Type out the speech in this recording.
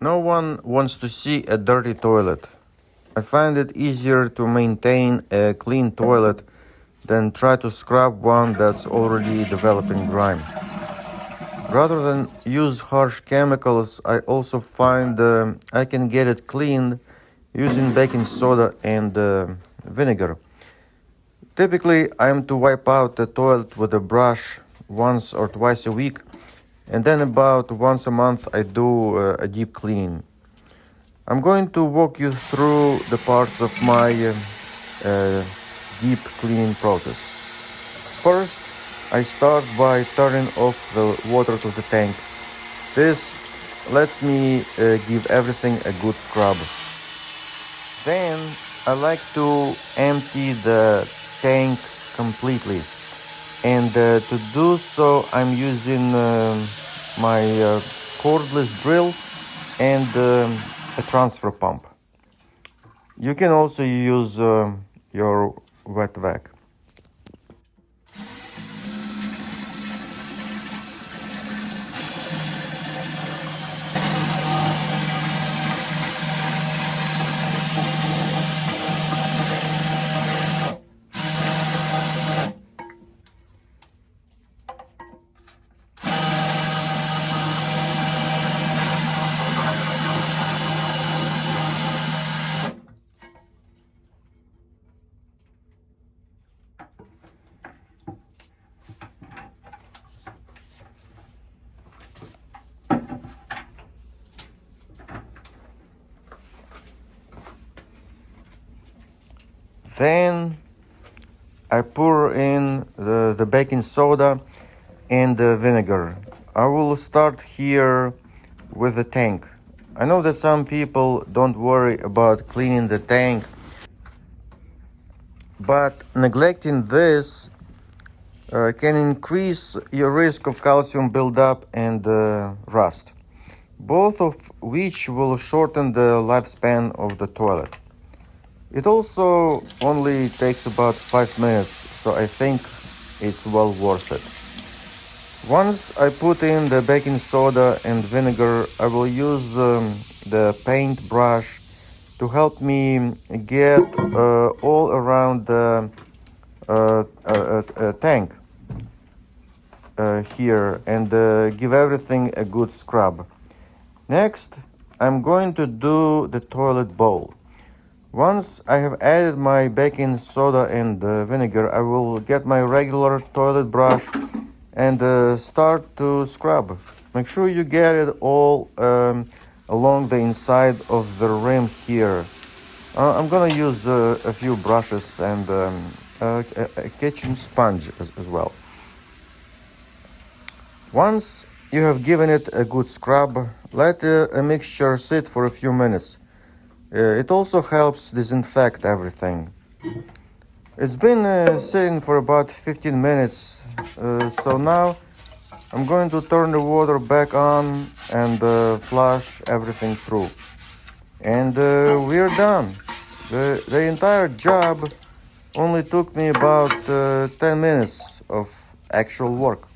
No one wants to see a dirty toilet. I find it easier to maintain a clean toilet than try to scrub one that's already developing grime. Rather than use harsh chemicals, I also find I can get it cleaned using baking soda and vinegar. Typically, I am to wipe out the toilet with a brush once or twice a week, and then about once a month I do a deep cleaning. I'm going to walk you through the parts of my deep cleaning process. First, I start by turning off the water to the tank. This lets me give everything a good scrub. Then I like to empty the tank completely, and to do so I'm using my cordless drill and a transfer pump. You can also use your wet vac. Then I pour in the baking soda and the vinegar. I will start here with the tank. I know that some people don't worry about cleaning the tank, but neglecting this can increase your risk of calcium buildup and rust, both of which will shorten the lifespan of the toilet. It also only takes about 5 minutes, so I think it's well worth it. Once I put in the baking soda and vinegar, I will use the paint brush to help me get all around the tank here and give everything a good scrub. Next, I'm going to do the toilet bowl. Once I have added my baking soda and vinegar, I will get my regular toilet brush and start to scrub. Make sure you get it all along the inside of the rim here. I'm gonna use a few brushes and a kitchen sponge as well. Once you have given it a good scrub, let a mixture sit for a few minutes. It also helps disinfect everything. It's been sitting for about 15 minutes, so now I'm going to turn the water back on and flush everything through. And we're done. The entire job only took me about 10 minutes of actual work.